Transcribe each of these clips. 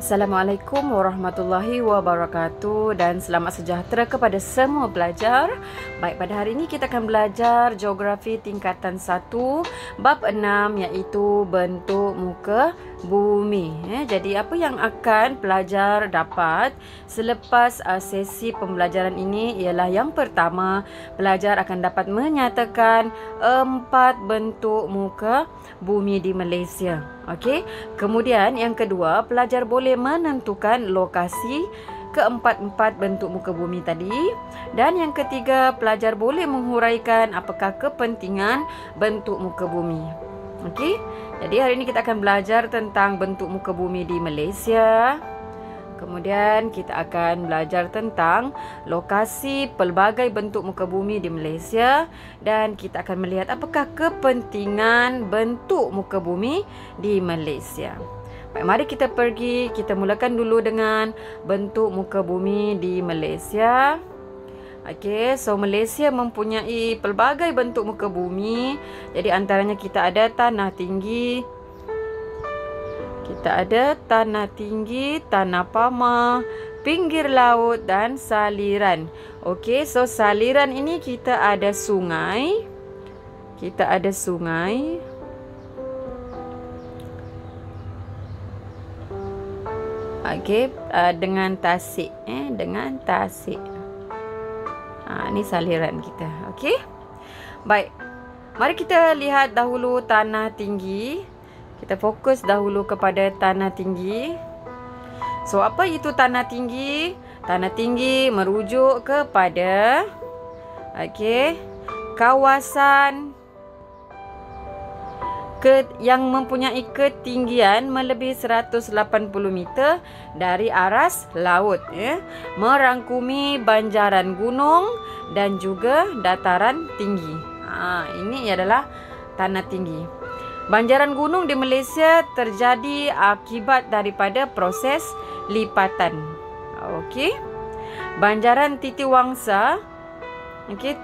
Assalamualaikum warahmatullahi wabarakatuh dan selamat sejahtera kepada semua pelajar. Baik, pada hari ini kita akan belajar geografi tingkatan 1 bab 6 iaitu bentuk muka bumi. Jadi apa yang akan pelajar dapat selepas sesi pembelajaran ini ialah yang pertama, pelajar akan dapat menyatakan 4 bentuk muka bumi di Malaysia. Okey. Kemudian yang kedua, pelajar boleh menentukan lokasi keempat-empat bentuk muka bumi tadi. Dan yang ketiga, pelajar boleh menghuraikan apakah kepentingan bentuk muka bumi. Okey. Jadi hari ini kita akan belajar tentang bentuk muka bumi di Malaysia. Kemudian kita akan belajar tentang lokasi pelbagai bentuk muka bumi di Malaysia dan kita akan melihat apakah kepentingan bentuk muka bumi di Malaysia. Baik, mari kita pergi. Kita mulakan dulu dengan bentuk muka bumi di Malaysia. Okey, so Malaysia mempunyai pelbagai bentuk muka bumi. Jadi antaranya kita ada tanah tinggi. Kita ada tanah tinggi, tanah pamah, pinggir laut dan saliran. Okey, so saliran ini kita ada sungai. Kita ada sungai. Okey, dengan tasik. Dengan tasik. Ini saliran kita. Okey. Baik. Mari kita lihat dahulu tanah tinggi. Kita fokus dahulu kepada tanah tinggi. So, apa itu tanah tinggi? Tanah tinggi merujuk kepada kawasan yang mempunyai ketinggian melebihi 180 meter dari aras laut, merangkumi banjaran gunung dan juga dataran tinggi. Ini adalah tanah tinggi. Banjaran gunung di Malaysia terjadi akibat daripada proses lipatan. Okey. Banjaran Titiwangsa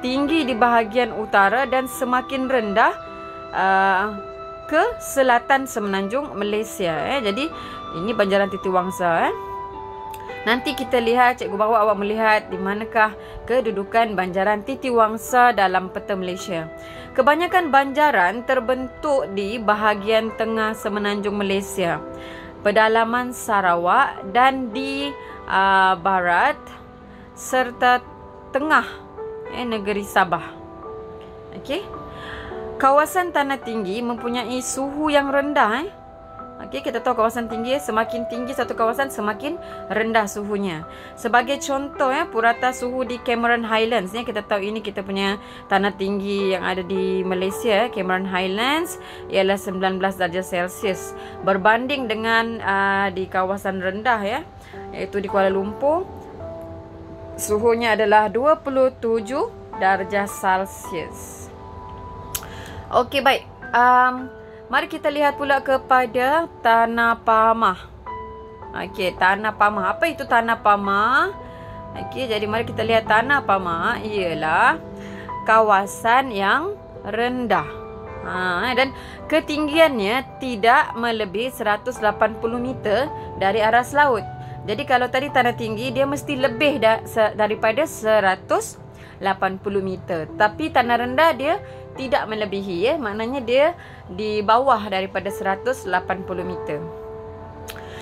tinggi di bahagian utara dan semakin rendah ke selatan semenanjung Malaysia. Jadi ini banjaran Titiwangsa. Nanti kita lihat, cikgu bawa awak melihat di manakah kedudukan banjaran Titiwangsa dalam peta Malaysia. Kebanyakan banjaran terbentuk di bahagian tengah semenanjung Malaysia, pedalaman Sarawak dan di barat serta tengah negeri Sabah. Okey. Kawasan tanah tinggi mempunyai suhu yang rendah. Okey, kita tahu kawasan tinggi, semakin tinggi satu kawasan semakin rendah suhunya. Sebagai contoh purata suhu di Cameron Highlands kita tahu ini kita punya tanah tinggi yang ada di Malaysia. Cameron Highlands ialah 19 darjah Celsius berbanding dengan di kawasan rendah iaitu di Kuala Lumpur suhunya adalah 27 darjah Celsius. Okey, baik. Mari kita lihat pula kepada tanah pamah. Okey, tanah pamah. Apa itu tanah pamah? Okey, jadi mari kita lihat tanah pamah ialah kawasan yang rendah. Dan ketinggiannya tidak melebihi 180 meter dari aras laut. Jadi kalau tadi tanah tinggi dia mesti lebih daripada 180 meter. Tapi tanah rendah dia tidak melebihi, maknanya dia di bawah daripada 180 meter.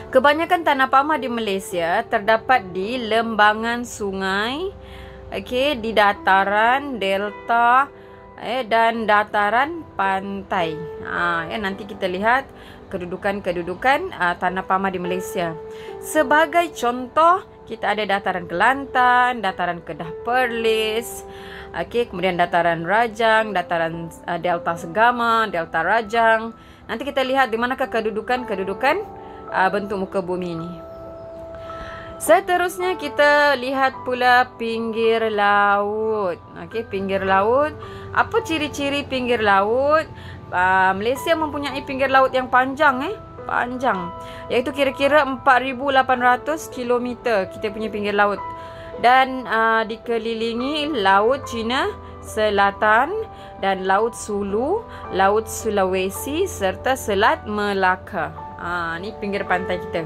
Kebanyakan tanah pamah di Malaysia terdapat di lembangan sungai, di dataran delta dan dataran pantai. Nanti kita lihat kedudukan tanah pamah di Malaysia. Sebagai contoh, kita ada dataran Kelantan, dataran Kedah Perlis, kemudian dataran Rajang, dataran Delta Segama, Delta Rajang. Nanti kita lihat di manakah kedudukan bentuk muka bumi ini. Seterusnya kita lihat pula pinggir laut. Pinggir laut. Apa ciri-ciri pinggir laut? Malaysia mempunyai pinggir laut yang panjang iaitu kira-kira 4,800 km kita punya pinggir laut. Dan dikelilingi Laut Cina Selatan dan Laut Sulu, Laut Sulawesi serta Selat Melaka. Ni pinggir pantai kita.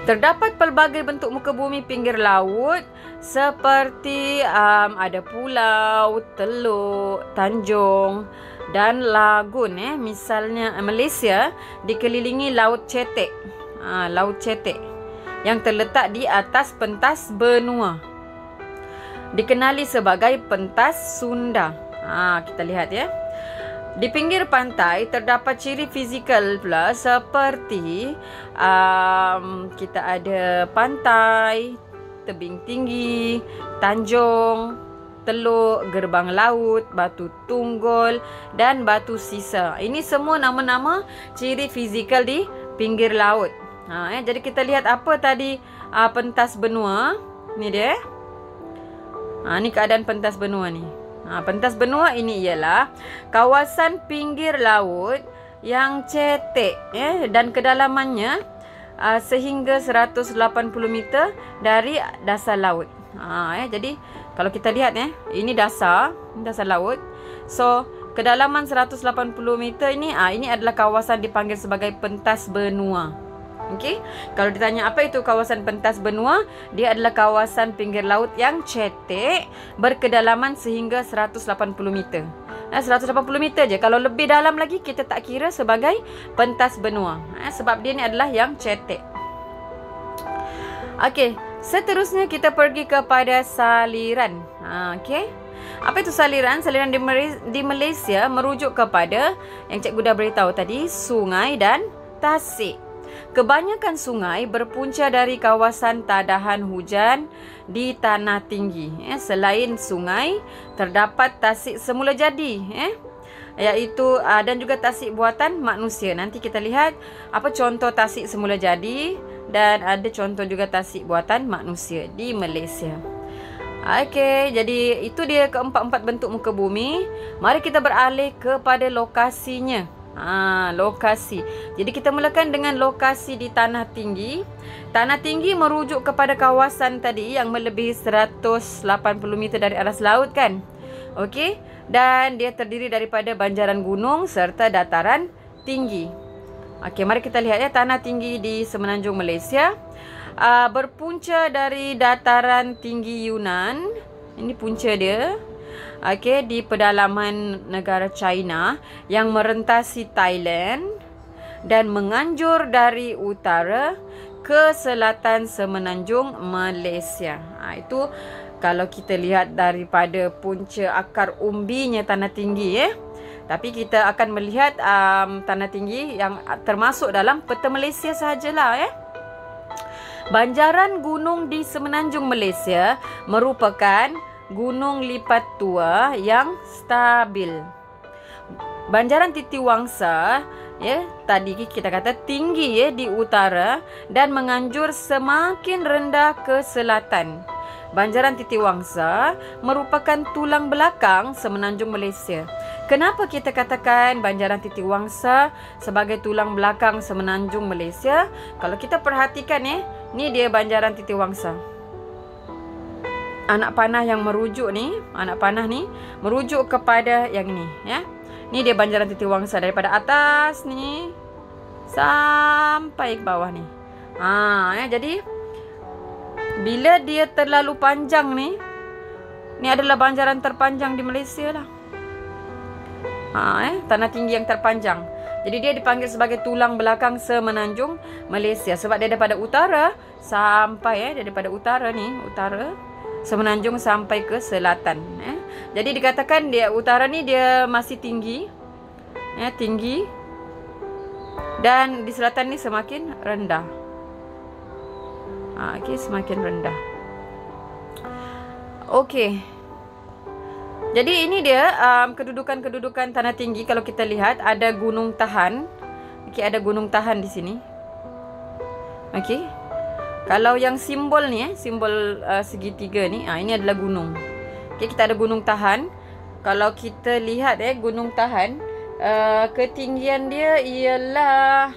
Terdapat pelbagai bentuk muka bumi pinggir laut seperti ada pulau, teluk, tanjung dan lagun. Misalnya Malaysia dikelilingi Laut Cetek. Laut Cetek yang terletak di atas pentas benua. Dikenali sebagai pentas Sunda. Kita lihat ya. Di pinggir pantai terdapat ciri fizikal pula seperti kita ada pantai, tebing tinggi, tanjung, teluk, gerbang laut, batu tunggul dan batu sisa. Ini semua nama-nama ciri fizikal di pinggir laut. Jadi kita lihat apa tadi pentas benua. Ni dia. Ni keadaan pentas benua ni. Pentas benua ini ialah kawasan pinggir laut yang cetek dan kedalamannya sehingga 180 meter dari dasar laut. Jadi kalau kita lihat ini dasar laut. So kedalaman 180 meter ini adalah kawasan dipanggil sebagai pentas benua. Okey, kalau ditanya apa itu kawasan pentas benua, dia adalah kawasan pinggir laut yang cetek berkedalaman sehingga 180 meter. 180 meter je. Kalau lebih dalam lagi kita tak kira sebagai pentas benua. Sebab dia ni adalah yang cetek. Okey, seterusnya kita pergi kepada saliran. Okey. Apa itu saliran? Saliran di Malaysia merujuk kepada yang cikgu dah beritahu tadi, sungai dan tasik. Kebanyakan sungai berpunca dari kawasan tadahan hujan di tanah tinggi. Selain sungai, terdapat tasik semula jadi, iaitu dan juga tasik buatan manusia. Nanti kita lihat apa contoh tasik semula jadi dan ada contoh juga tasik buatan manusia di Malaysia. Okey, jadi itu dia keempat-empat bentuk muka bumi. Mari kita beralih kepada lokasinya. Lokasi. Jadi kita mulakan dengan lokasi di tanah tinggi. Tanah tinggi merujuk kepada kawasan tadi yang melebihi 180 meter dari aras laut kan. Okey. Dan dia terdiri daripada banjaran gunung serta dataran tinggi. Okey, mari kita lihat ya tanah tinggi di semenanjung Malaysia. Berpunca dari dataran tinggi Yunan. Ini punca dia. Okey, di pedalaman negara China yang merentasi Thailand dan menganjur dari utara ke selatan semenanjung Malaysia. Itu kalau kita lihat daripada punca akar umbinya tanah tinggi Tapi kita akan melihat tanah tinggi yang termasuk dalam peta Malaysia sahajalah Banjaran gunung di semenanjung Malaysia merupakan gunung lipat tua yang stabil. Banjaran Titiwangsa tadi kita kata tinggi di utara dan menganjur semakin rendah ke selatan. Banjaran Titiwangsa merupakan tulang belakang semenanjung Malaysia. Kenapa kita katakan Banjaran Titiwangsa sebagai tulang belakang semenanjung Malaysia? Kalau kita perhatikan ni dia Banjaran Titiwangsa. Anak panah yang merujuk ni, anak panah ni merujuk kepada yang ni Ni dia Banjaran Titiwangsa daripada atas ni sampai ke bawah ni. Jadi bila dia terlalu panjang ni adalah banjaran terpanjang di Malaysia lah. Tanah tinggi yang terpanjang. Jadi dia dipanggil sebagai tulang belakang semenanjung Malaysia sebab dia daripada utara sampai daripada utara ni, utara semenanjung sampai ke selatan. Jadi dikatakan dia utara ni dia masih tinggi, tinggi, dan di selatan ni semakin rendah. Okey, semakin rendah. Okey. Jadi ini dia kedudukan-kedudukan tanah tinggi. Kalau kita lihat ada gunung tahan. Okey, ada gunung tahan di sini. Okey. Kalau yang simbol ni simbol segitiga ni, ini adalah gunung. Okey, kita ada gunung tahan. Kalau kita lihat gunung tahan, ketinggian dia ialah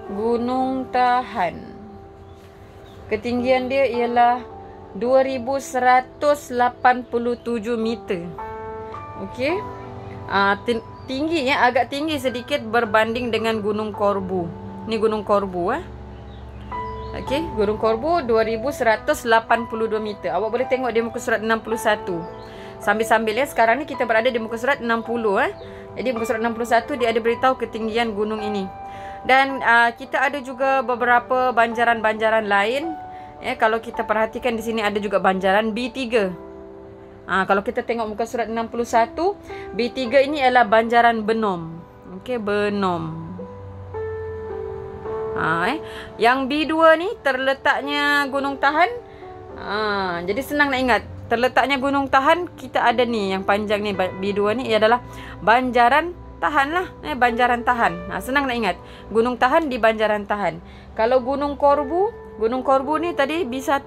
gunung tahan. Ketinggian dia ialah 2187 meter. Okey. Tinggi agak tinggi sedikit berbanding dengan Gunung Korbu. Ni Gunung Korbu Okey, Gunung Korbu 2182 meter. Awak boleh tengok di muka surat 61. Sambil-sambil ya, sekarang ni kita berada di muka surat 60 Jadi muka surat 61 dia ada beritahu ketinggian gunung ini. Dan kita ada juga beberapa banjaran-banjaran lain. Kalau kita perhatikan di sini ada juga banjaran B3. Kalau kita tengok muka surat 61, B3 ini adalah banjaran Benom. Okey, Benom. Yang B2 ni terletaknya Gunung Tahan. Jadi senang nak ingat. Terletaknya Gunung Tahan, kita ada ni yang panjang ni B2 ni adalah Banjaran Tahan lah. Banjaran Tahan. Senang nak ingat. Gunung Tahan di Banjaran Tahan. Kalau Gunung Korbu ni tadi B1.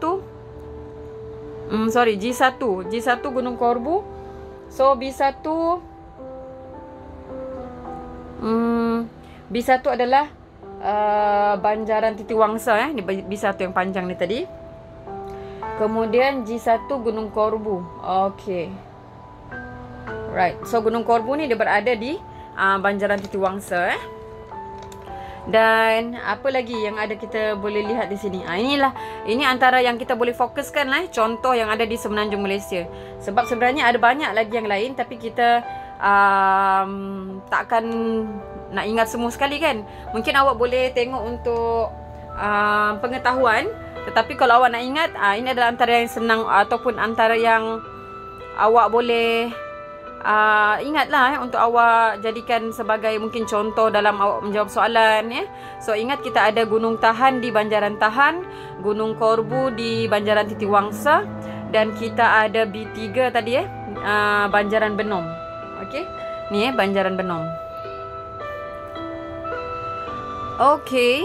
G1. G1 Gunung Korbu. So B1 B1 adalah Banjaran Titiwangsa ni B1 yang panjang ni tadi. Kemudian G1 Gunung Korbu. Okey. Right. So Gunung Korbu ni dia berada di Banjaran Titiwangsa Dan apa lagi yang ada kita boleh lihat di sini? Ini antara yang kita boleh fokuskan lah, contoh yang ada di Semenanjung Malaysia. Sebab sebenarnya ada banyak lagi yang lain, tapi kita takkan nak ingat semua sekali kan. Mungkin awak boleh tengok untuk pengetahuan, tetapi kalau awak nak ingat, ini adalah antara yang senang ataupun antara yang awak boleh ingatlah untuk awak jadikan sebagai mungkin contoh dalam awak menjawab soalan ya. So ingat, kita ada Gunung Tahan di Banjaran Tahan, Gunung Korbu di Banjaran Titiwangsa, dan kita ada B3 tadi Banjaran Benom. Okey. Ni Banjaran Benom. Okey.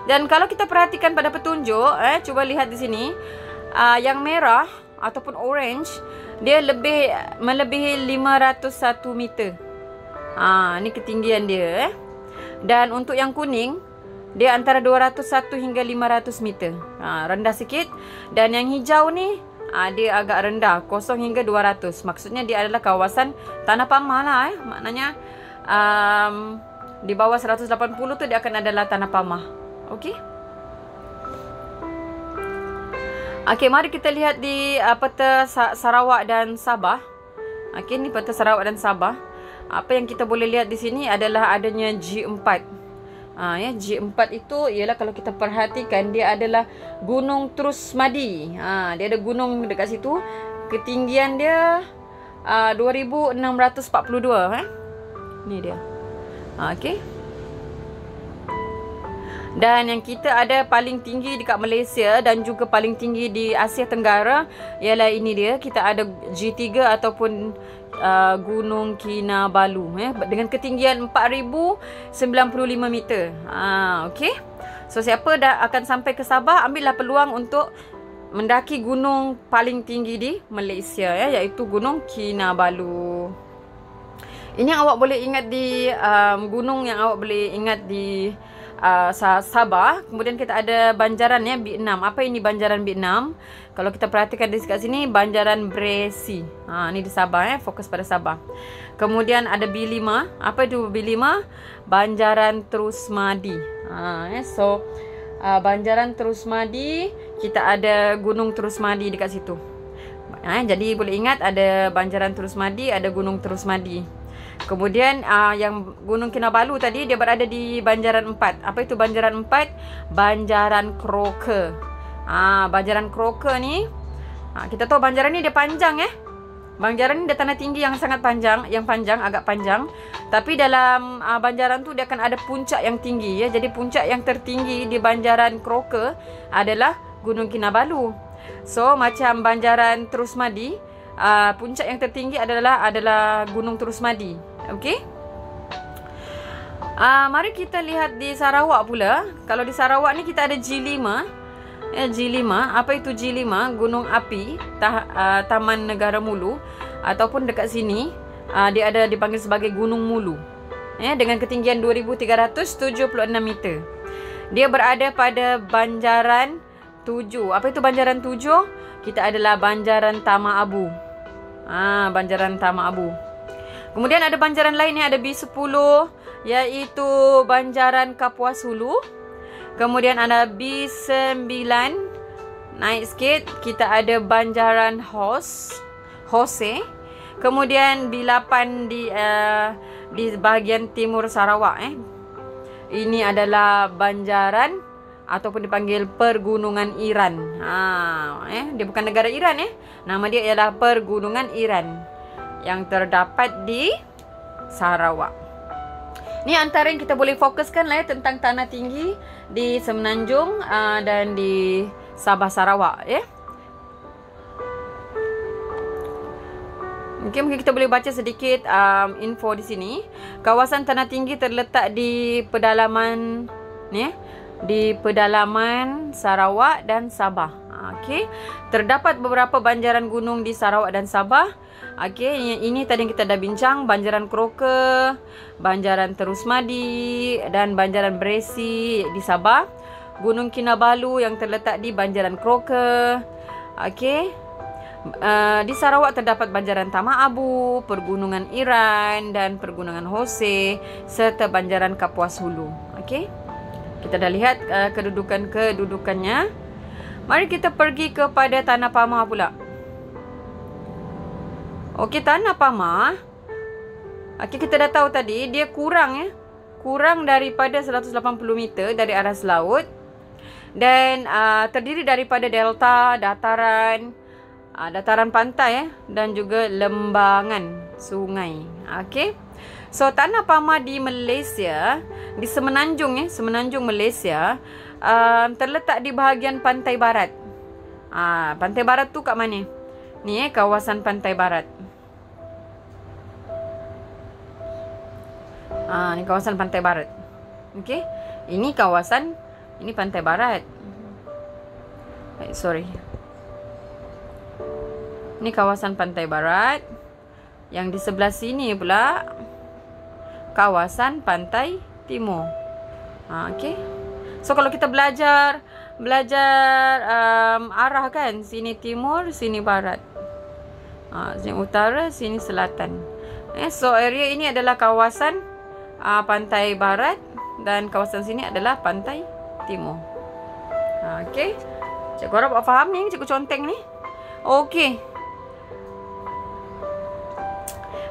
Dan kalau kita perhatikan pada petunjuk, cuba lihat di sini, yang merah ataupun orange dia melebihi 501 meter. Ni ketinggian dia. Dan untuk yang kuning, dia antara 201 hingga 500 meter. Rendah sikit. Dan yang hijau ni, dia agak rendah, 0 hingga 200. Maksudnya dia adalah kawasan tanah pamah lah. Maknanya di bawah 180 tu dia akan adalah tanah pamah. Okey. Okey, mari kita lihat di peta Sarawak dan Sabah. Okey, ni peta Sarawak dan Sabah. Apa yang kita boleh lihat di sini adalah adanya G4. G4 itu ialah, kalau kita perhatikan, dia adalah Gunung Terus Madi. Dia ada gunung dekat situ. Ketinggian dia 2642. Ni dia. Okey. Dan yang kita ada paling tinggi dekat Malaysia dan juga paling tinggi di Asia Tenggara ialah ini dia. Kita ada G3 ataupun Gunung Kinabalu dengan ketinggian 4095 meter. Okey. So siapa dah akan sampai ke Sabah, ambillah peluang untuk mendaki gunung paling tinggi di Malaysia iaitu Gunung Kinabalu. Ini yang awak boleh ingat di gunung yang awak boleh ingat di Sabah. Kemudian kita ada banjaran B6. Apa ini banjaran B6? Kalau kita perhatikan di sekat sini, Banjaran Bresi. Ni di Sabah fokus pada Sabah. Kemudian ada B5. Apa itu B5? Banjaran Terus Madi. So Banjaran Terus Madi, kita ada Gunung Terus Madi dekat situ. Jadi boleh ingat, ada Banjaran Terus Madi, ada Gunung Terus Madi. Kemudian yang Gunung Kinabalu tadi, dia berada di Banjaran 4. Apa itu Banjaran 4? Banjaran Croker. Banjaran Croker ni, kita tahu banjaran ni dia panjang Banjaran ni dia tanah tinggi yang sangat panjang, agak panjang. Tapi dalam banjaran tu dia akan ada puncak yang tinggi Jadi puncak yang tertinggi di Banjaran Croker adalah Gunung Kinabalu. So macam Banjaran Terus Madi, puncak yang tertinggi adalah Gunung Terus Madi. Okey. Mari kita lihat di Sarawak pula. Kalau di Sarawak ni kita ada G5. G5, apa itu G5? Gunung Api Taman Negara Mulu, ataupun dekat sini dia ada dipanggil sebagai Gunung Mulu. Dengan ketinggian 2376 meter. Dia berada pada Banjaran 7. Apa itu Banjaran 7? Kita adalah Banjaran Tama Abu. Banjaran Tama Abu. Kemudian ada banjaran lain ada B10, iaitu Banjaran Kapuas Hulu. Kemudian ada B9, naik sikit, kita ada Banjaran Hose. Kemudian B8 di bahagian timur Sarawak. Ini adalah Banjaran ataupun dipanggil Pergunungan Iran. Dia bukan negara Iran. Nama dia ialah Pergunungan Iran yang terdapat di Sarawak. Ni antara yang kita boleh fokuskan lah tentang tanah tinggi di Semenanjung dan di Sabah Sarawak. Mungkin kita boleh baca sedikit info di sini. Kawasan tanah tinggi terletak di pedalaman di pedalaman Sarawak dan Sabah. Terdapat beberapa banjaran gunung di Sarawak dan Sabah. Ini tadi yang kita dah bincang, Banjaran Kroke, Banjaran Terusmadi dan Banjaran Beresi di Sabah. Gunung Kinabalu yang terletak di Banjaran Kroke. Di Sarawak terdapat Banjaran Tamak Abu, Pergunungan Iran dan Pergunungan Hose serta Banjaran Kapuas Hulu. Kita dah lihat kedudukannya. Mari kita pergi kepada Tanah Pamah pula. Tanah Pamah. Kita dah tahu tadi dia kurang daripada 180 meter dari aras laut dan terdiri daripada delta, dataran pantai dan juga lembangan sungai. So Tanah Pamah di Malaysia, di Semenanjung Malaysia, terletak di bahagian pantai barat. Pantai barat tu kat mana? Ni kawasan pantai barat. Ni kawasan pantai barat. Ini pantai barat. Ini kawasan pantai barat. Yang di sebelah sini pula kawasan pantai timur. So kalau kita belajar arah kan, sini timur, sini barat. Sini utara, sini selatan. So area ini adalah kawasan pantai barat dan kawasan sini adalah pantai timur. Cikgu harap awak faham ni, cikgu conteng ni.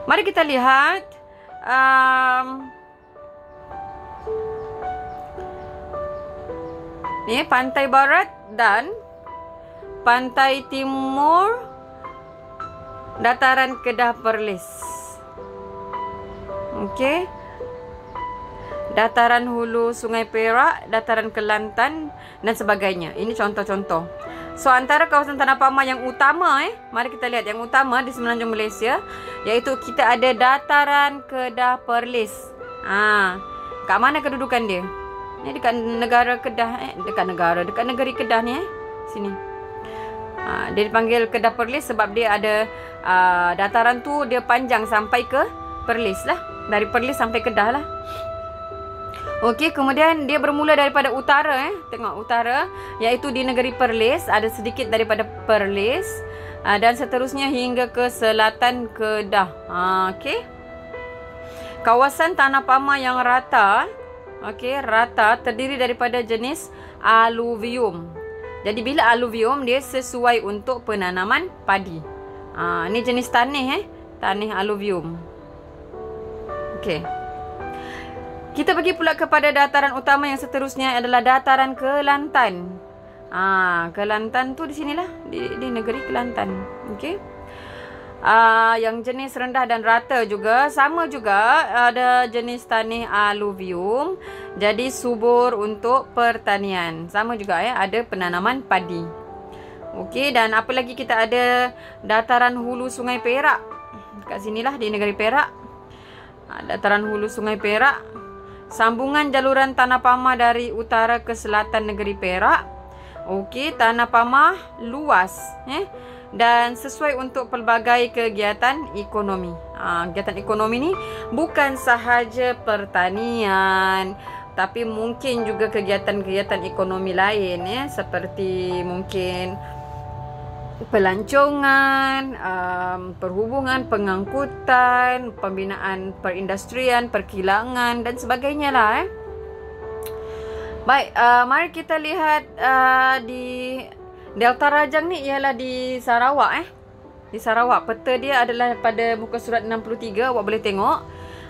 Mari kita lihat ni pantai barat dan pantai timur dataran Kedah Perlis. Dataran hulu Sungai Perak, dataran Kelantan dan sebagainya. Ini contoh-contoh. So antara kawasan Tanah Pamah yang utama, mari kita lihat yang utama di Semenanjung Malaysia, iaitu kita ada dataran Kedah Perlis. Kat mana kedudukan dia? Ni dekat negara Kedah, dekat negeri Kedah ni, sini. Dia dipanggil Kedah Perlis sebab dia ada dataran tu dia panjang sampai ke Perlis lah. Dari Perlis sampai Kedah lah. Kemudian dia bermula daripada utara, tengok utara, iaitu di negeri Perlis, ada sedikit daripada Perlis, dan seterusnya hingga ke selatan Kedah. Kawasan Tanah Pamah yang rata, terdiri daripada jenis aluvium. Jadi bila aluvium dia sesuai untuk penanaman padi. Ni jenis tanah, tanah aluvium. Kita pergi pula kepada dataran utama yang seterusnya adalah dataran Kelantan. Kelantan tu di sinilah, di negeri Kelantan. Yang jenis rendah dan rata juga, sama juga ada jenis tanah aluvium. Jadi subur untuk pertanian. Sama juga ada penanaman padi. Dan apa lagi kita ada dataran hulu Sungai Perak. Kat sinilah di negeri Perak. Dataran hulu Sungai Perak. Sambungan jaluran Tanah Pamah dari utara ke selatan negeri Perak. Tanah Pamah luas dan sesuai untuk pelbagai kegiatan ekonomi. Kegiatan ekonomi ni bukan sahaja pertanian, tapi mungkin juga kegiatan-kegiatan ekonomi lain, seperti mungkin pelancongan, perhubungan, pengangkutan, pembinaan perindustrian, perkilangan dan sebagainya lah. Baik, mari kita lihat di Delta Rajang ni ialah di Sarawak Di Sarawak. Peta dia adalah pada muka surat 63, awak boleh tengok.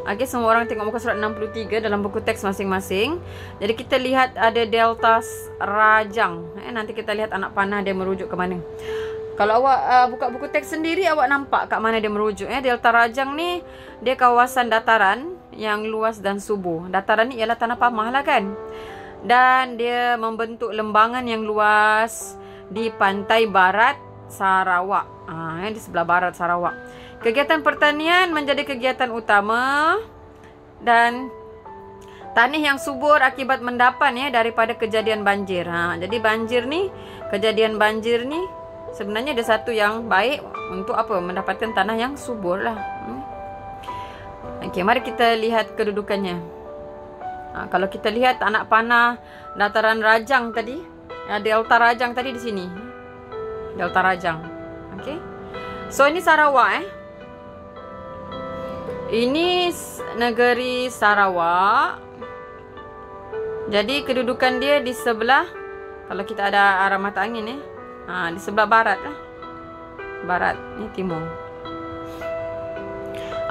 Okey, semua orang tengok muka surat 63 dalam buku teks masing-masing. Jadi kita lihat ada Delta Rajang. Nanti kita lihat anak panah dia merujuk ke mana. Kalau awak buka buku teks sendiri, awak nampak kat mana dia merujuk. Delta Rajang ni dia kawasan dataran yang luas dan subur. Dataran ni ialah tanah pamah lah kan. Dan dia membentuk lembangan yang luas di pantai barat Sarawak. Di sebelah barat Sarawak. Kegiatan pertanian menjadi kegiatan utama dan tanah yang subur akibat mendapan daripada kejadian banjir. Jadi kejadian banjir ni sebenarnya ada satu yang baik untuk apa? Mendapatkan tanah yang subur lah. Okey, mari kita lihat kedudukannya. Kalau kita lihat anak panah dataran Rajang tadi, Delta Rajang tadi di sini. Delta Rajang. Okey. So ini Sarawak Ini negeri Sarawak. Jadi kedudukan dia di sebelah, kalau kita ada arah mata angin di sebelah barat lah. Barat, ni timur.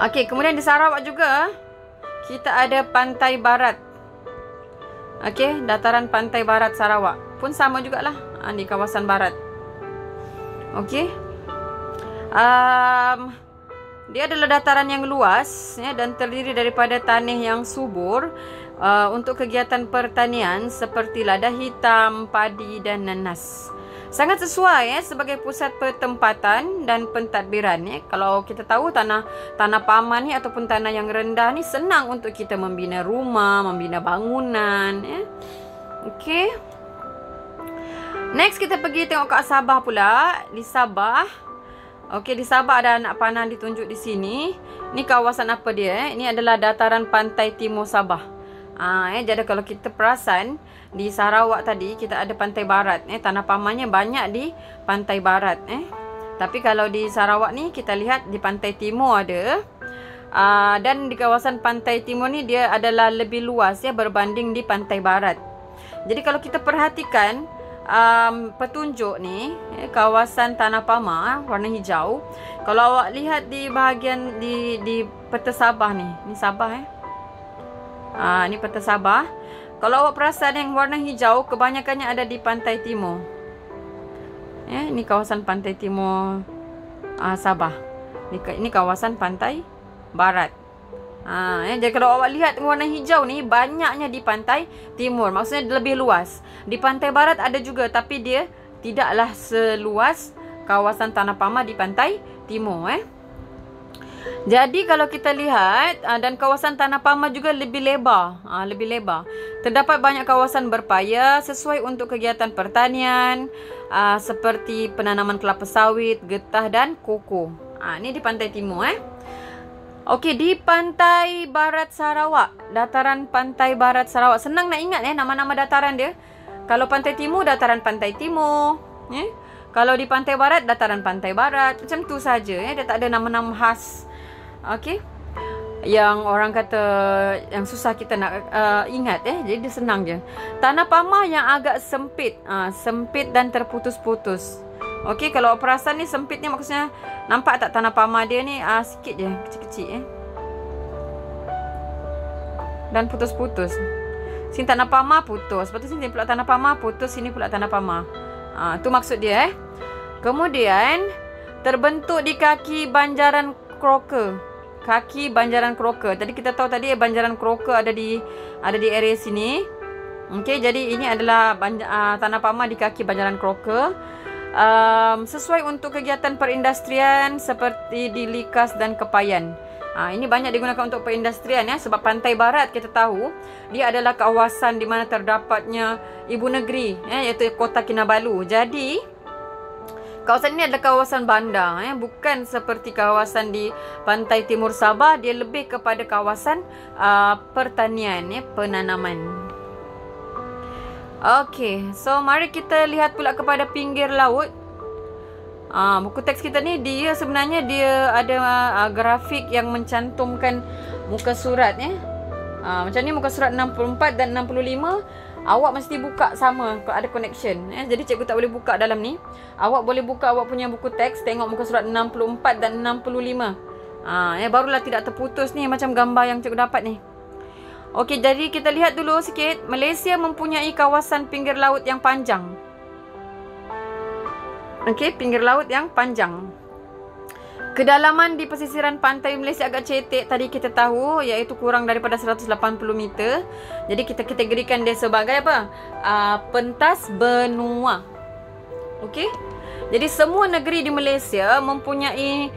Okey, kemudian di Sarawak juga kita ada pantai barat. Okey, dataran pantai barat Sarawak pun sama jugalah di kawasan barat. Okey. Dia adalah dataran yang luas dan terdiri daripada tanah yang subur untuk kegiatan pertanian seperti lada hitam, padi dan nanas. Sangat sesuai sebagai pusat pertempatan dan pentadbiran. Kalau kita tahu tanah pamah ni ataupun tanah yang rendah ni senang untuk kita membina rumah, membina bangunan. Okey. Next kita pergi tengok kat Sabah pula. Di Sabah. Okey, di Sabah ada anak panah ditunjuk di sini. Ni kawasan apa dia? Ini adalah dataran pantai timur Sabah. Jadi kalau kita perasan di Sarawak tadi kita ada pantai barat. Tanah pamahnya banyak di pantai barat. Tapi kalau di Sarawak ni kita lihat di pantai timur ada. Dan di kawasan pantai timur ni dia adalah lebih luas berbanding di pantai barat. Jadi kalau kita perhatikan petunjuk ni kawasan tanah pamah warna hijau. Kalau awak lihat di bahagian di peta Sabah ni Sabah ni peta Sabah. Kalau awak perasan yang warna hijau kebanyakannya ada di pantai timur. Ini kawasan pantai timur Sabah. Ini kawasan pantai barat. Jadi kalau awak lihat warna hijau ni banyaknya di pantai timur. Maksudnya lebih luas. Di pantai barat ada juga, tapi dia tidaklah seluas kawasan tanah pamah di pantai timur. Jadi kalau kita lihat dan kawasan tanah pamah juga lebih lebar. Terdapat banyak kawasan berpaya sesuai untuk kegiatan pertanian seperti penanaman kelapa sawit, getah dan koko. Ini di pantai timur. Okey, di pantai barat Sarawak, dataran pantai barat Sarawak. Senang nak ingat nama-nama dataran dia. Kalau pantai timur, dataran pantai timur. Kalau di pantai barat, dataran pantai barat. Macam tu saja. Dia tak ada nama-nama khas. Okey. Yang orang kata yang susah kita nak ingat. Jadi dia senang je. Tanah pamah yang agak sempit. Sempit dan terputus-putus. Okey, kalau perasan ni sempit ni maksudnya nampak tak tanah pamah dia ni sikit je, kecil-kecil dan putus-putus. Sini tanah pamah putus, lepas tu sini pula tanah pamah putus, sini pula tanah pamah. Tu maksud dia. Kemudian terbentuk di kaki banjaran Croker. Kaki banjaran Croker. Tadi kita tahu tadi banjaran Croker ada di area sini. Okey, jadi ini adalah tanah pamah di kaki banjaran Croker. Sesuai untuk kegiatan perindustrian seperti di likas dan kepayan. Ini banyak digunakan untuk perindustrian sebab pantai barat kita tahu dia adalah kawasan di mana terdapatnya ibu negeri iaitu Kota Kinabalu. Jadi kawasan ini adalah kawasan bandar bukan seperti kawasan di pantai timur Sabah. Dia lebih kepada kawasan pertanian penanaman. Okey, so mari kita lihat pula kepada pinggir laut. Buku teks kita ni dia sebenarnya dia ada grafik yang mencantumkan muka surat Macam ni muka surat 64 dan 65 awak mesti buka sama kalau ada connection. Jadi cikgu tak boleh buka dalam ni. Awak boleh buka awak punya buku teks, tengok muka surat 64 dan 65. Barulah tidak terputus ni macam gambar yang cikgu dapat ni. Okey, jadi kita lihat dulu sikit. Malaysia mempunyai kawasan pinggir laut yang panjang. Okey, pinggir laut yang panjang. Kedalaman di pesisiran pantai Malaysia agak cetek tadi kita tahu, iaitu kurang daripada 180 meter. Jadi kita kategorikan dia sebagai apa? Pentas benua. Okey. Jadi semua negeri di Malaysia mempunyai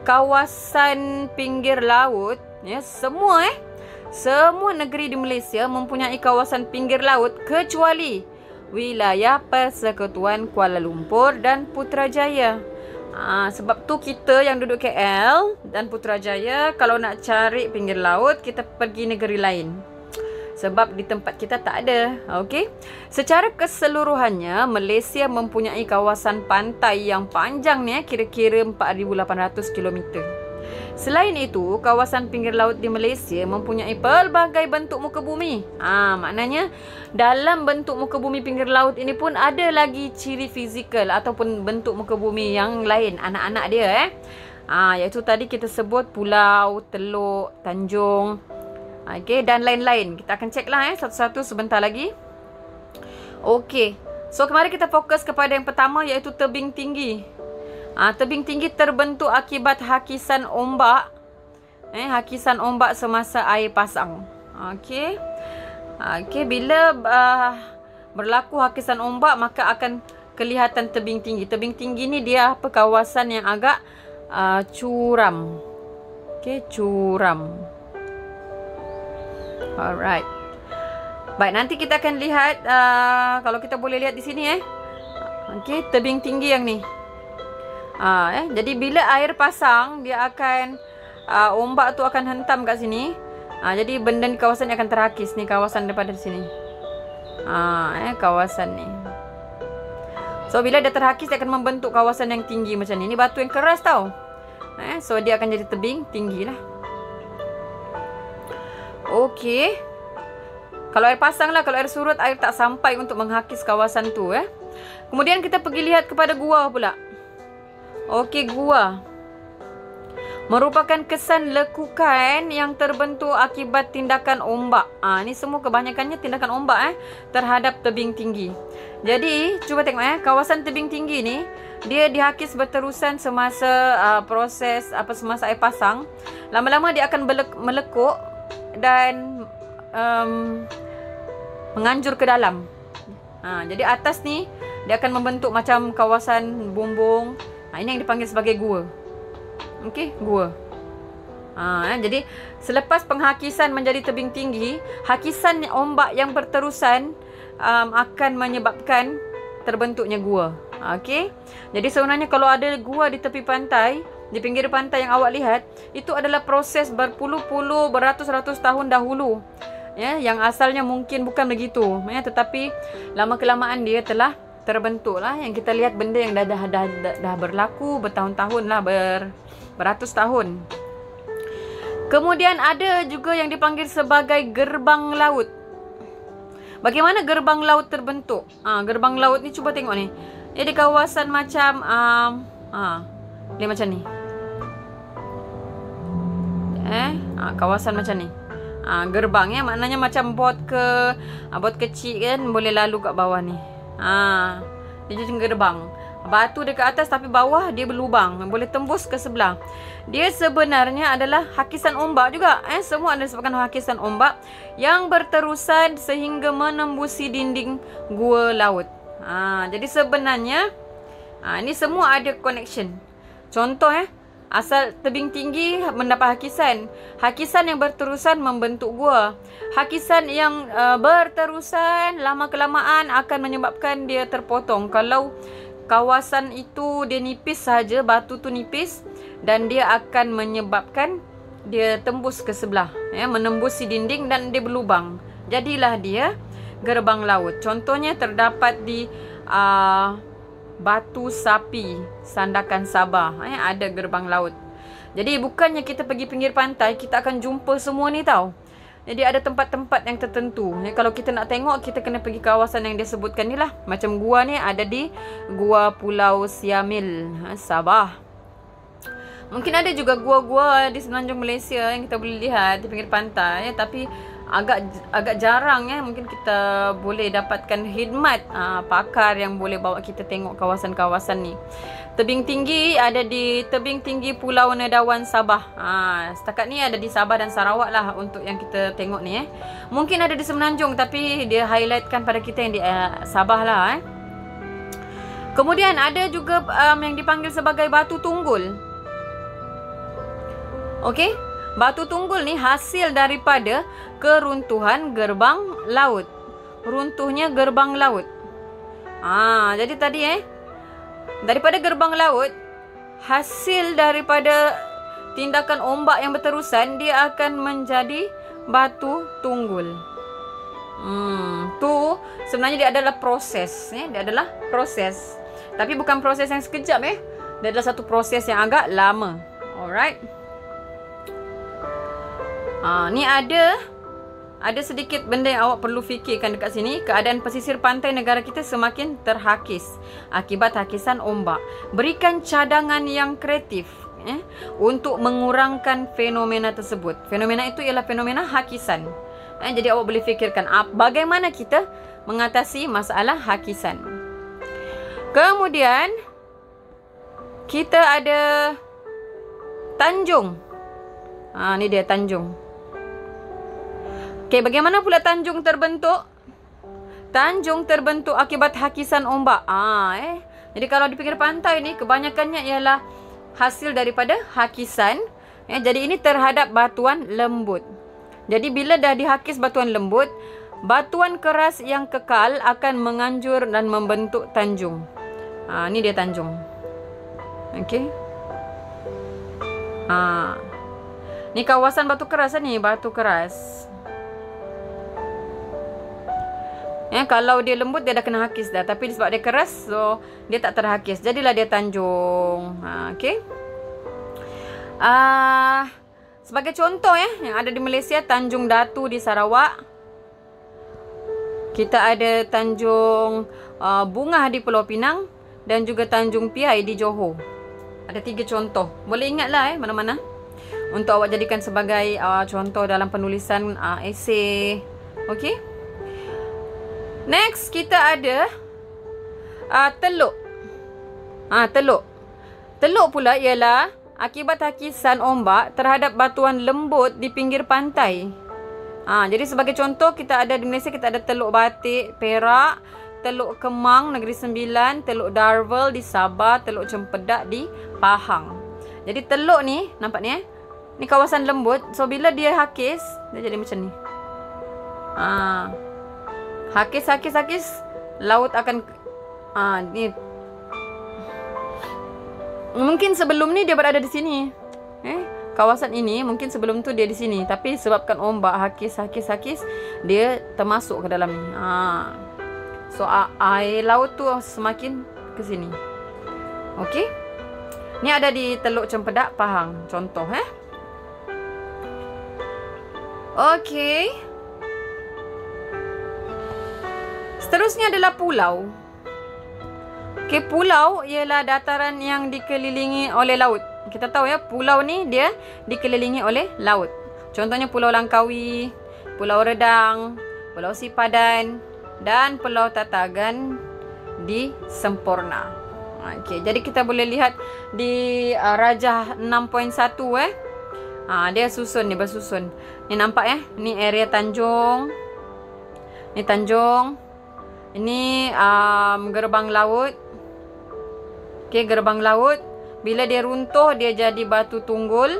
kawasan pinggir laut, ya, semua negeri di Malaysia mempunyai kawasan pinggir laut kecuali wilayah Persekutuan Kuala Lumpur dan Putrajaya. Sebab tu kita yang duduk KL dan Putrajaya kalau nak cari pinggir laut kita pergi negeri lain. Sebab di tempat kita tak ada. Okey. Secara keseluruhannya Malaysia mempunyai kawasan pantai yang panjang ni kira-kira 4,800 km. Selain itu, kawasan pinggir laut di Malaysia mempunyai pelbagai bentuk muka bumi. Maknanya dalam bentuk muka bumi pinggir laut ini pun ada lagi ciri fizikal ataupun bentuk muka bumi yang lain, anak-anak dia iaitu tadi kita sebut pulau, teluk, tanjung, okey, dan lain-lain. Kita akan ceklah satu-satu sebentar lagi. Okey. So kemarin kita fokus kepada yang pertama iaitu tebing tinggi. Tebing tinggi terbentuk akibat hakisan ombak. Hakisan ombak semasa air pasang. Okey. Okey, bila berlaku hakisan ombak maka akan kelihatan tebing tinggi. Tebing tinggi ni dia apa, kawasan yang agak curam. Okey, curam. Alright. Baik, nanti kita akan lihat kalau kita boleh lihat di sini Okey, tebing tinggi yang ni. Jadi bila air pasang dia akan ombak tu akan hentam kat sini. Jadi benda di kawasan ni akan terhakis ni, kawasan daripada sini. Kawasan ni. So bila dia terhakis dia akan membentuk kawasan yang tinggi macam ni. Ni batu yang keras tau. So dia akan jadi tebing tinggi lah. Okey. Kalau air pasang lah, kalau air surut air tak sampai untuk menghakis kawasan tu. Kemudian kita pergi lihat kepada gua pula. Okey, gua merupakan kesan lekukan yang terbentuk akibat tindakan ombak. Ni semua kebanyakannya tindakan ombak terhadap tebing tinggi. Jadi, cuba tengok kawasan tebing tinggi ni dia dihakis berterusan semasa proses semasa air pasang. Lama-lama dia akan melekuk dan menganjur ke dalam. Jadi atas ni dia akan membentuk macam kawasan bumbung. Ini yang dipanggil sebagai gua. Okey, gua. Jadi selepas penghakisan menjadi tebing tinggi, hakisan ombak yang berterusan akan menyebabkan terbentuknya gua. Okey. Jadi sebenarnya kalau ada gua di tepi pantai, di pinggir pantai yang awak lihat, itu adalah proses berpuluh-puluh, beratus-ratus tahun dahulu. Yang asalnya mungkin bukan begitu. Tetapi lama kelamaan dia telah terbentuk lah. Yang kita lihat benda yang dah berlaku bertahun-tahun lah, beratus tahun. Kemudian ada juga yang dipanggil sebagai gerbang laut. Bagaimana gerbang laut terbentuk? Gerbang laut ni cuba tengok ni. Dia di kawasan macam dia macam ni. Kawasan macam ni. Gerbang maknanya macam bot kecil kan boleh lalu kat bawah ni. Dia jadi gerbang. Batu dekat atas tapi bawah dia berlubang, boleh tembus ke sebelah. Dia sebenarnya adalah hakisan ombak juga. Semua adalah disebabkan hakisan ombak yang berterusan sehingga menembusi dinding gua laut. Jadi sebenarnya ini semua ada connection. Contoh asal tebing tinggi mendapat hakisan. Hakisan yang berterusan membentuk gua. Hakisan yang berterusan lama kelamaan akan menyebabkan dia terpotong. Kalau kawasan itu dia nipis saja, batu tu nipis, dan dia akan menyebabkan dia tembus ke sebelah, menembusi dinding dan dia berlubang. Jadilah dia gerbang laut. Contohnya terdapat di Batu Sapi, Sandakan Sabah. Ada gerbang laut. Jadi bukannya kita pergi pinggir pantai kita akan jumpa semua ni tau. Jadi ada tempat-tempat yang tertentu. Kalau kita nak tengok, kita kena pergi kawasan yang dia sebutkan ni lah. Macam gua ni ada di Gua Pulau Siamil, Sabah. Mungkin ada juga gua-gua di semenanjung Malaysia yang kita boleh lihat di pinggir pantai, tapi agak jarang ya. Mungkin kita boleh dapatkan khidmat pakar yang boleh bawa kita tengok kawasan-kawasan ni. Tebing tinggi ada di tebing tinggi Pulau Nedawan, Sabah. Setakat ni ada di Sabah dan Sarawak lah untuk yang kita tengok ni. Mungkin ada di semenanjung, tapi dia highlightkan pada kita yang di Sabah lah. Kemudian ada juga yang dipanggil sebagai Batu Tunggul. Okey, Batu Tunggul ni hasil daripada keruntuhan gerbang laut. Runtuhnya gerbang laut. Jadi tadi daripada gerbang laut, hasil daripada tindakan ombak yang berterusan, dia akan menjadi batu tunggul. Tu sebenarnya dia adalah proses, dia adalah proses. Tapi bukan proses yang sekejap Dia adalah satu proses yang agak lama. Alright. Ni ada sedikit benda yang awak perlu fikirkan dekat sini. Keadaan pesisir pantai negara kita semakin terhakis akibat hakisan ombak. Berikan cadangan yang kreatif untuk mengurangkan fenomena tersebut. Fenomena itu ialah fenomena hakisan. Jadi awak boleh fikirkan bagaimana kita mengatasi masalah hakisan. Kemudian kita ada tanjung. Ni dia tanjung. Okey, bagaimana pula tanjung terbentuk? Tanjung terbentuk akibat hakisan ombak. Jadi kalau di pinggir pantai ni kebanyakannya ialah hasil daripada hakisan. Jadi ini terhadap batuan lembut. Jadi bila dah dihakis batuan lembut, batuan keras yang kekal akan menganjur dan membentuk tanjung. Ni dia tanjung. Okey. Ni kawasan batu keras ni, batu keras. Kalau dia lembut dia dah kena hakis dah, tapi sebab dia keras, so dia tak terhakis. Jadilah dia tanjung. Okey. Sebagai contoh yang ada di Malaysia, Tanjung Datu di Sarawak. Kita ada Tanjung Bungah di Pulau Pinang dan juga Tanjung Piai di Johor. Ada 3 contoh. Boleh ingatlah mana-mana untuk awak jadikan sebagai contoh dalam penulisan esei. Okey. Next, kita ada teluk. Teluk. Teluk pula ialah akibat hakisan ombak terhadap batuan lembut di pinggir pantai. Jadi sebagai contoh, kita ada di Malaysia, kita ada Teluk Batik, Perak, Teluk Kemang, Negeri Sembilan, Teluk Darvel di Sabah, Teluk Cempedak di Pahang. Jadi teluk ni, nampak ni ni kawasan lembut. So bila dia hakis, dia jadi macam ni. Hakis, laut akan ni. Mungkin sebelum ni dia berada di sini. Kawasan ini mungkin sebelum tu dia di sini, tapi sebabkan ombak hakis, dia termasuk ke dalam ni. So air laut tu semakin ke sini. Okey. Ni ada di Teluk Cempedak, Pahang, contoh Okey. Seterusnya adalah pulau. Okey, pulau ialah dataran yang dikelilingi oleh laut. Kita tahu pulau ni dia dikelilingi oleh laut. Contohnya Pulau Langkawi, Pulau Redang, Pulau Sipadan dan Pulau Tatagan di Semporna. Okey, jadi kita boleh lihat di Rajah 6.1 dia susun ni, bersusun. Ni nampak ni area Tanjung. Ni Tanjung. Ini gerbang laut. Okey, gerbang laut. Bila dia runtuh, dia jadi batu tunggul.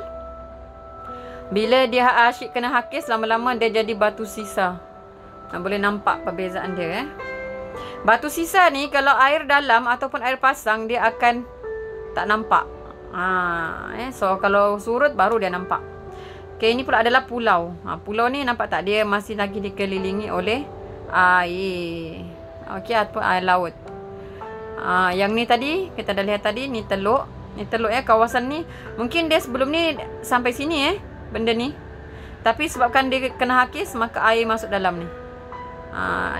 Bila dia asyik kena hakis, lama-lama dia jadi batu sisa. Boleh nampak perbezaan dia. Batu sisa ni, kalau air dalam ataupun air pasang, dia akan tak nampak. So, kalau surut, baru dia nampak. Okey, ini pula adalah pulau. Pulau ni nampak tak? Dia masih lagi dikelilingi oleh air. Okey, ataupun air laut. Yang ni tadi, kita dah lihat tadi, ni teluk. Ni teluk kawasan ni. Mungkin dia sebelum ni sampai sini benda ni. Tapi sebabkan dia kena hakis, maka air masuk dalam ni.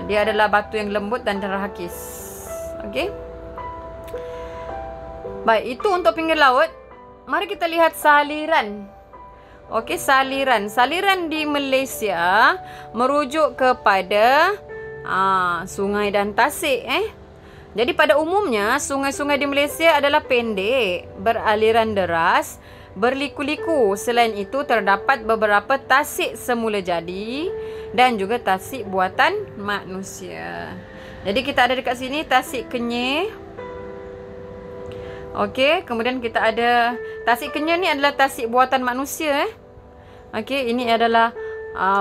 Dia adalah batu yang lembut dan terhakis. Okey. Baik, itu untuk pinggir laut. Mari kita lihat saliran. Okey, saliran. Saliran di Malaysia merujuk kepada sungai dan tasik. Jadi pada umumnya, sungai-sungai di Malaysia adalah pendek, beraliran deras, berliku-liku. Selain itu, terdapat beberapa tasik semula jadi dan juga tasik buatan manusia. Jadi kita ada dekat sini tasik Kenyir. Okey, kemudian kita ada tasik Kenyir ni adalah tasik buatan manusia. Okey, ini adalah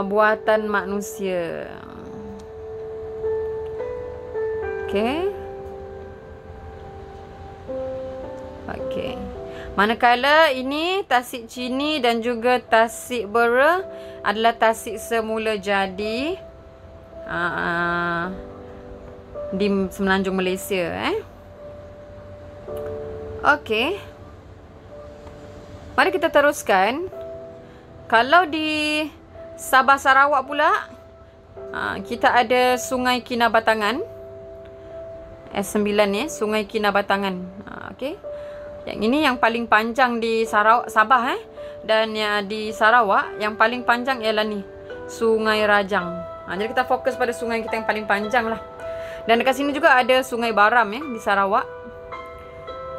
buatan manusia. Okey. Okey. Manakala ini tasik Chini dan juga tasik Bera adalah tasik semula jadi di semenanjung Malaysia. Okey. Mari kita teruskan. Kalau di Sabah Sarawak pula, kita ada Sungai Kinabatangan. S9 ni, Sungai Kinabatangan. Okey. Yang ini yang paling panjang di Sabah dan di Sarawak yang paling panjang ialah ni, Sungai Rajang. Jadi kita fokus pada sungai kita yang paling panjang lah. Dan dekat sini juga ada Sungai Baram di Sarawak.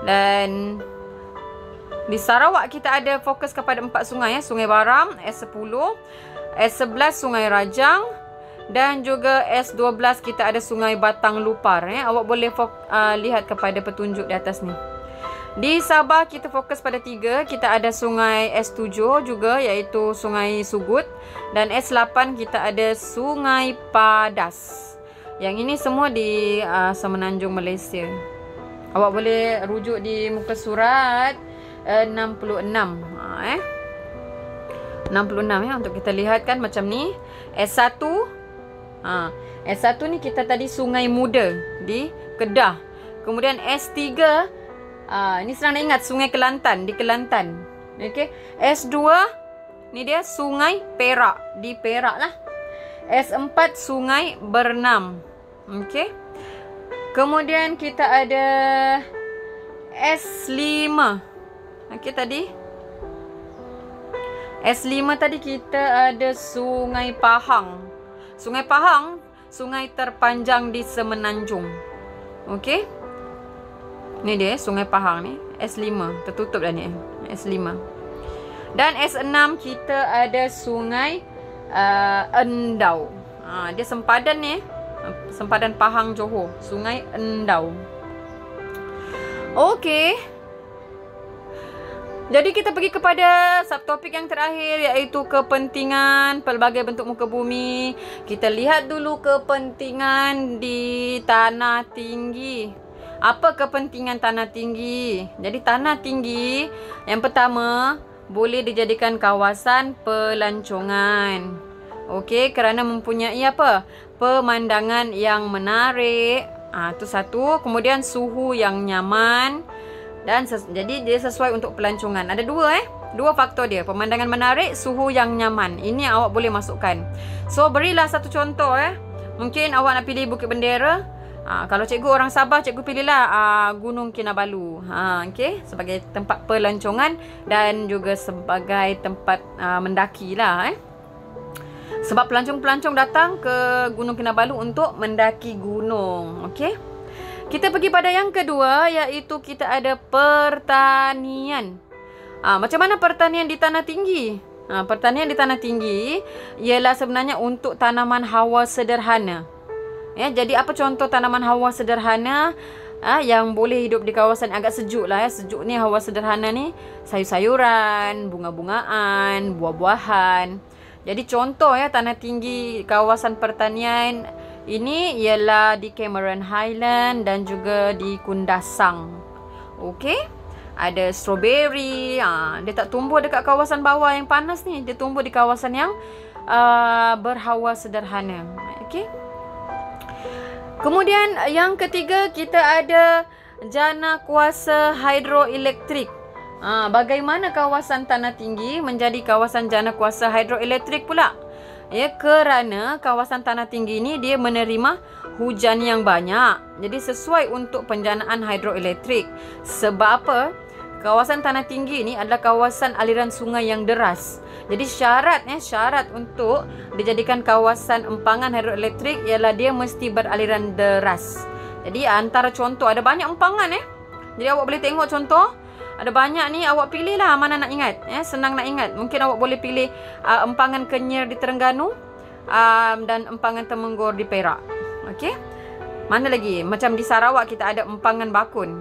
Dan di Sarawak kita ada fokus kepada 4 sungai Sungai Baram, S10, S11 Sungai Rajang dan juga S12 kita ada Sungai Batang Lupar. Awak boleh lihat kepada petunjuk di atas ni. Di Sabah kita fokus pada 3. Kita ada Sungai S7 juga iaitu Sungai Sugut dan S8 kita ada Sungai Padas. Yang ini semua di semenanjung Malaysia. Awak boleh rujuk di muka surat 66. 66 untuk kita lihat kan macam ni. S1 S1 ni kita tadi Sungai Muda di Kedah. Kemudian S3 ini senang nak ingat, Sungai Kelantan di Kelantan. Okey. S2 ni dia Sungai Perak di Perak lah. S4 Sungai Bernam. Okey. Kemudian kita ada S5. Okey tadi. S5 tadi kita ada Sungai Pahang. Sungai Pahang, sungai terpanjang di semenanjung. Okey. Ni dia Sungai Pahang ni, S5. Tertutup dah ni, S5. Dan S6 kita ada Sungai Endau. Dia sempadan ni, sempadan Pahang Johor, Sungai Endau. Okey. Jadi kita pergi kepada subtopik yang terakhir iaitu kepentingan pelbagai bentuk muka bumi. Kita lihat dulu kepentingan di tanah tinggi. Apa kepentingan tanah tinggi? Jadi tanah tinggi yang pertama boleh dijadikan kawasan pelancongan. Okey, kerana mempunyai apa? Pemandangan yang menarik. Itu satu. Kemudian suhu yang nyaman. Dan jadi dia sesuai untuk pelancongan. Ada dua faktor dia. Pemandangan menarik, suhu yang nyaman. Ini yang awak boleh masukkan. So berilah satu contoh. Mungkin awak nak pilih Bukit Bendera. Kalau cikgu orang Sabah, cikgu pilihlah Gunung Kinabalu. Okay? Sebagai tempat pelancongan dan juga sebagai tempat mendaki lah. Sebab pelancong-pelancong datang ke Gunung Kinabalu untuk mendaki gunung. Okay? Kita pergi pada yang kedua, iaitu kita ada pertanian. Macam mana pertanian di tanah tinggi? Pertanian di tanah tinggi ialah sebenarnya untuk tanaman hawa sederhana. Jadi apa contoh tanaman hawa sederhana yang boleh hidup di kawasan agak sejuk lah. Sejuk ni hawa sederhana ni sayur-sayuran, bunga-bungaan, buah-buahan. Jadi contoh tanah tinggi kawasan pertanian ini ialah di Cameron Highland dan juga di Kundasang. Okey. Ada strawberry. Dia tak tumbuh dekat kawasan bawah yang panas ni. Dia tumbuh di kawasan yang berhawa sederhana. Okey. Kemudian yang ketiga kita ada jana kuasa hidroelektrik. Bagaimana kawasan tanah tinggi menjadi kawasan jana kuasa hidroelektrik pula? Ya, kerana kawasan tanah tinggi ini dia menerima hujan yang banyak. Jadi sesuai untuk penjanaan hidroelektrik. Sebab apa? Kawasan tanah tinggi ini adalah kawasan aliran sungai yang deras. Jadi syarat untuk dijadikan kawasan empangan hidroelektrik ialah dia mesti beraliran deras. Jadi antara contoh ada banyak empangan Jadi awak boleh tengok contoh. Ada banyak ni, awak pilih lah mana nak ingat. Senang nak ingat. Mungkin awak boleh pilih empangan Kenyir di Terengganu dan empangan Temenggor di Perak. Okey. Mana lagi? Macam di Sarawak kita ada empangan Bakun.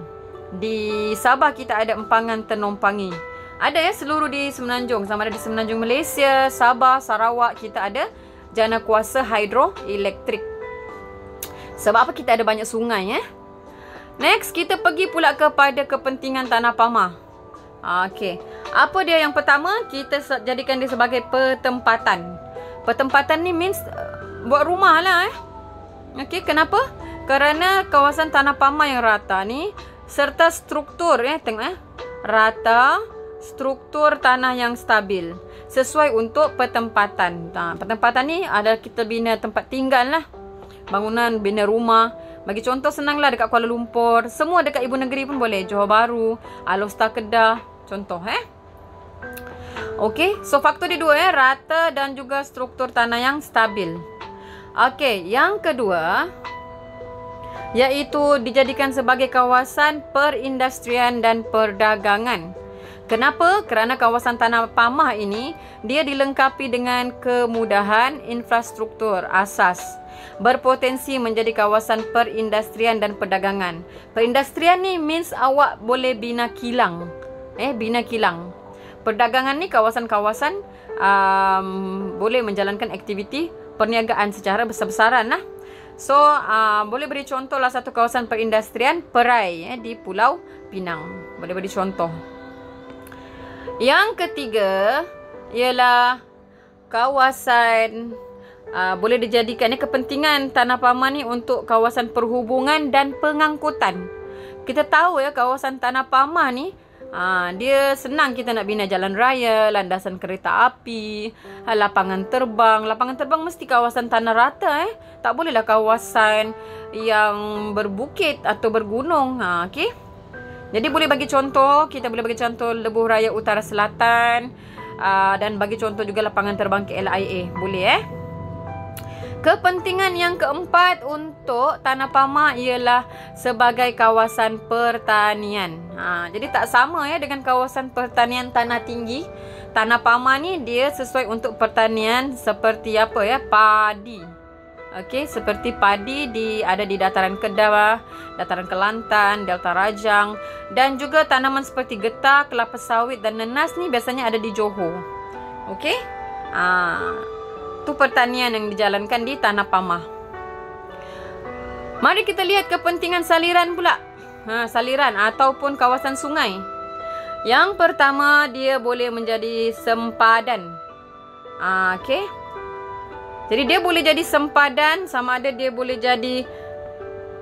Di Sabah kita ada empangan Tenompangi. Ada seluruh di Semenanjung. Sama ada di Semenanjung Malaysia, Sabah, Sarawak kita ada jana kuasa hidroelektrik. Sebab apa? Kita ada banyak sungai Next, kita pergi pula kepada kepentingan tanah pamah. Okey. Apa dia yang pertama? Kita jadikan dia sebagai pertempatan. Pertempatan ni means buat rumah lah Okey, kenapa? Kerana kawasan tanah pamah yang rata ni serta struktur tengok rata, struktur tanah yang stabil sesuai untuk pertempatan. Pertempatan ni adalah kita bina tempat tinggal lah. Bangunan, bina rumah. Bagi contoh senanglah dekat Kuala Lumpur. Semua dekat ibu negeri pun boleh. Johor Bahru, Alor-Star Kedah. Contoh Okey, so faktor dia dua rata dan juga struktur tanah yang stabil. Okey, yang kedua iaitu dijadikan sebagai kawasan perindustrian dan perdagangan. Kenapa? Kerana kawasan tanah pamah ini dia dilengkapi dengan kemudahan infrastruktur asas. Berpotensi menjadi kawasan perindustrian dan perdagangan. Perindustrian ni means awak boleh bina kilang. Bina kilang. Perdagangan ni kawasan-kawasan boleh menjalankan aktiviti perniagaan secara besar-besaran lah. So, boleh beri contoh lah satu kawasan perindustrian Perai di Pulau Pinang. Boleh beri contoh. Yang ketiga ialah kawasan boleh dijadikan kepentingan tanah pamah ni untuk kawasan perhubungan dan pengangkutan. Kita tahu kawasan tanah pamah ni dia senang kita nak bina jalan raya, landasan kereta api, lapangan terbang. Lapangan terbang mesti kawasan tanah rata Tak bolehlah kawasan yang berbukit atau bergunung. Okey. Jadi boleh bagi contoh, kita boleh bagi contoh Lebuh Raya Utara Selatan dan bagi contoh juga lapangan terbang KLIA. Boleh Kepentingan yang keempat untuk tanah pamah ialah sebagai kawasan pertanian. Jadi tak sama dengan kawasan pertanian tanah tinggi. Tanah pamah ni dia sesuai untuk pertanian seperti apa padi. Okey, seperti padi ada di dataran Kedah, dataran Kelantan, Delta Rajang dan juga tanaman seperti getah, kelapa sawit dan nenas ni biasanya ada di Johor. Okey? Itu pertanian yang dijalankan di tanah pamah. Mari kita lihat kepentingan saliran pula. Saliran ataupun kawasan sungai. Yang pertama, dia boleh menjadi sempadan. Okey. Jadi dia boleh jadi sempadan, sama ada dia boleh jadi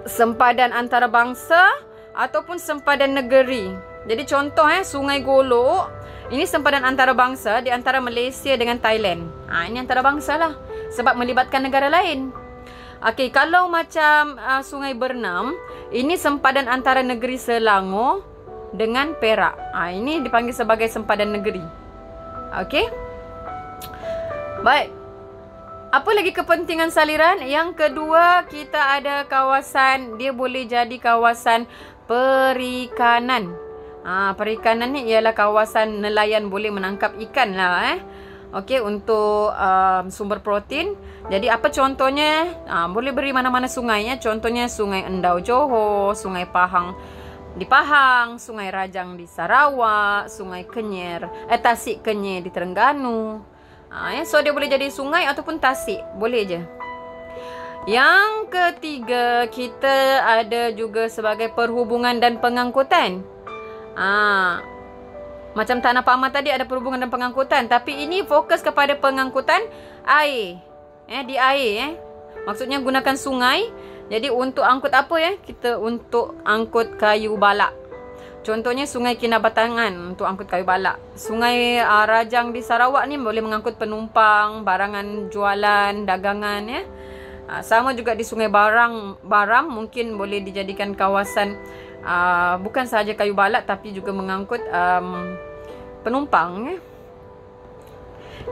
sempadan antarabangsa ataupun sempadan negeri. Jadi contoh Sungai Golok, ini sempadan antarabangsa di antara Malaysia dengan Thailand. Ini antarabangsa lah sebab melibatkan negara lain. Okey, kalau macam Sungai Bernam, ini sempadan antara negeri Selangor dengan Perak. Ini dipanggil sebagai sempadan negeri. Okey. Baik. Apa lagi kepentingan saliran? Yang kedua, kita ada kawasan, dia boleh jadi kawasan perikanan. Perikanan ni ialah kawasan nelayan boleh menangkap ikan lah Okey, untuk sumber protein. Jadi apa contohnya? Boleh beri mana-mana sungai Contohnya Sungai Endau Johor, Sungai Pahang di Pahang, Sungai Rajang di Sarawak, Sungai Kenyir, Tasik Kenyir di Terengganu. So dia boleh jadi sungai ataupun tasik. Boleh je. Yang ketiga, kita ada juga sebagai perhubungan dan pengangkutan. Macam tanah pamah tadi ada perhubungan dan pengangkutan, tapi ini fokus kepada pengangkutan air. Di air Maksudnya gunakan sungai. Jadi untuk angkut apa Kita untuk angkut kayu balak. Contohnya Sungai Kinabatangan untuk angkut kayu balak. Sungai Rajang di Sarawak ni boleh mengangkut penumpang, barangan jualan, dagangan ya. Sama juga di Sungai Baram mungkin boleh dijadikan kawasan bukan sahaja kayu balak tapi juga mengangkut penumpang ya.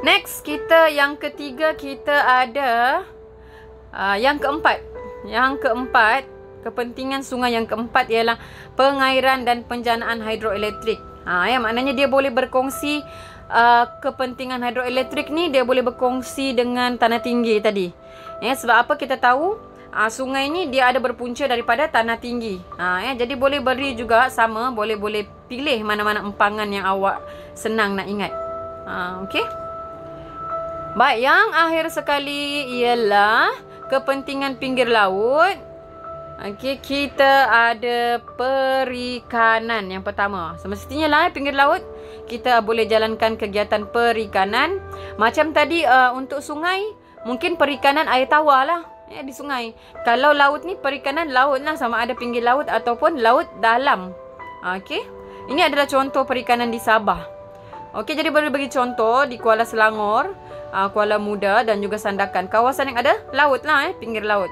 Next, yang ketiga kita ada yang keempat. Kepentingan sungai yang keempat ialah pengairan dan penjanaan hidroelektrik. Ya, maknanya dia boleh berkongsi kepentingan hidroelektrik ni dia boleh berkongsi dengan tanah tinggi tadi. Ya, sebab apa kita tahu sungai ni dia ada berpunca daripada tanah tinggi. Ya, jadi boleh beri juga sama, boleh pilih mana-mana empangan yang awak senang nak ingat. Okey. Baik, yang akhir sekali ialah kepentingan pinggir laut. Okey, kita ada perikanan yang pertama. Semestinya lah pinggir laut kita boleh jalankan kegiatan perikanan. Macam tadi untuk sungai mungkin perikanan air tawar lah ya, di sungai. Kalau laut ni perikanan laut lah, sama ada pinggir laut ataupun laut dalam. Okey, ini adalah contoh perikanan di Sabah. Okey, jadi boleh bagi contoh di Kuala Selangor, Kuala Muda dan juga Sandakan. Kawasan yang ada laut lah pinggir laut.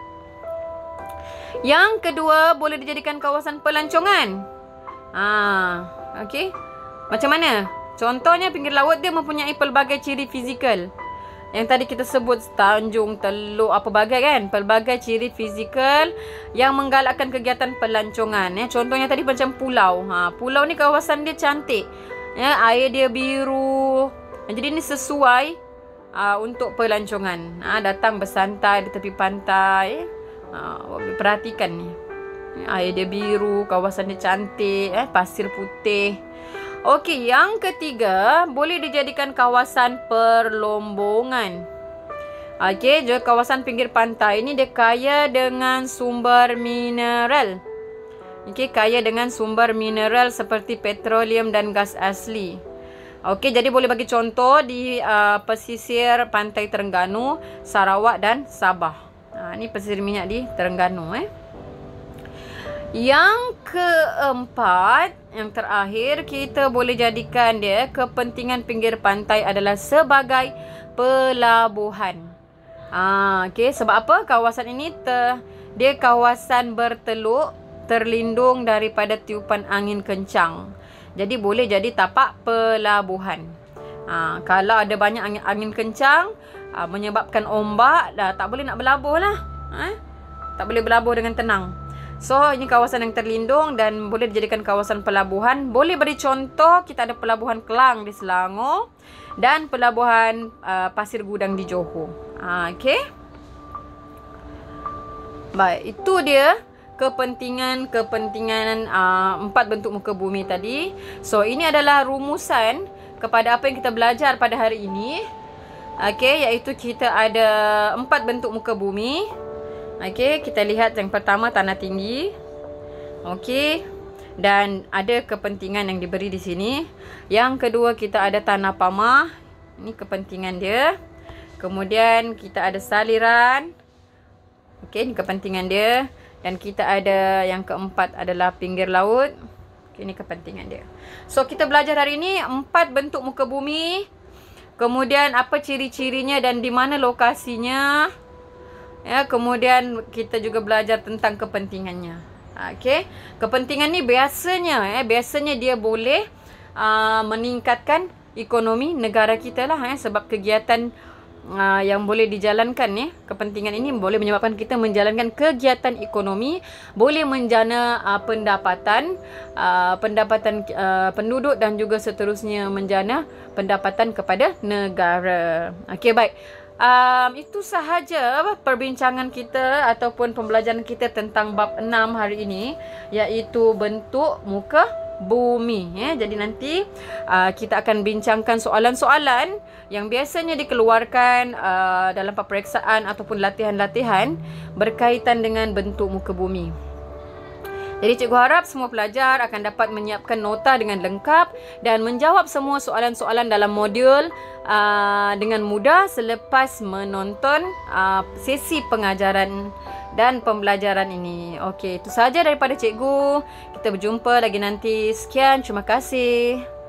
Yang kedua, boleh dijadikan kawasan pelancongan. Okey. Macam mana? Contohnya pinggir laut dia mempunyai pelbagai ciri fizikal. Yang tadi kita sebut tanjung, teluk, apa bagai kan? Pelbagai ciri fizikal yang menggalakkan kegiatan pelancongan. Contohnya tadi macam pulau. Pulau ni kawasan dia cantik. Ya, air dia biru. Jadi ni sesuai untuk pelancongan. Datang bersantai di tepi pantai. Perhatikan ni. Air dia biru, kawasan dia cantik, pasir putih. Okey, yang ketiga, boleh dijadikan kawasan perlombongan. Okey, juga kawasan pinggir pantai ni dia kaya dengan sumber mineral. Okey, kaya dengan sumber mineral seperti petroleum dan gas asli. Okey, jadi boleh bagi contoh di pesisir pantai Terengganu, Sarawak dan Sabah. Ni pesisir minyak di Terengganu. Yang keempat, yang terakhir, kita boleh jadikan dia kepentingan pinggir pantai adalah sebagai pelabuhan. Okey, sebab apa? Kawasan ini dia kawasan berteluk, terlindung daripada tiupan angin kencang. Jadi boleh jadi tapak pelabuhan. Kalau ada banyak angin kencang menyebabkan ombak, tak boleh nak berlabuh lah. Tak boleh berlabuh dengan tenang. So, ini kawasan yang terlindung dan boleh dijadikan kawasan pelabuhan. Boleh beri contoh, kita ada pelabuhan Kelang di Selangor dan pelabuhan Pasir Gudang di Johor. Okey. Baik, itu dia kepentingan 4 bentuk muka bumi tadi. So, ini adalah rumusan kepada apa yang kita belajar pada hari ini. Okey, iaitu kita ada 4 bentuk muka bumi. Okey, kita lihat yang pertama tanah tinggi. Okey, dan ada kepentingan yang diberi di sini. Yang kedua kita ada tanah pamah. Ini kepentingan dia. Kemudian kita ada saliran. Okey, ini kepentingan dia. Dan kita ada yang keempat adalah pinggir laut. Okey, ini kepentingan dia. So, kita belajar hari ini 4 bentuk muka bumi. Kemudian apa ciri-cirinya dan di mana lokasinya. Ya, kemudian kita juga belajar tentang kepentingannya. Okey, kepentingan ni biasanya dia boleh meningkatkan ekonomi negara kita lah, sebab kegiatan yang boleh dijalankan kepentingan ini boleh menyebabkan kita menjalankan kegiatan ekonomi, boleh menjana pendapatan penduduk dan juga seterusnya menjana pendapatan kepada negara. Okey, baik. Itu sahaja perbincangan kita ataupun pembelajaran kita tentang bab 6 hari ini, iaitu bentuk muka bumi. Jadi nanti kita akan bincangkan soalan-soalan yang biasanya dikeluarkan dalam peperiksaan ataupun latihan-latihan berkaitan dengan bentuk muka bumi. Jadi cikgu harap semua pelajar akan dapat menyiapkan nota dengan lengkap dan menjawab semua soalan-soalan dalam modul dengan mudah selepas menonton sesi pengajaran dan pembelajaran ini. Okey, itu sahaja daripada cikgu. Kita berjumpa lagi nanti. Sekian, terima kasih.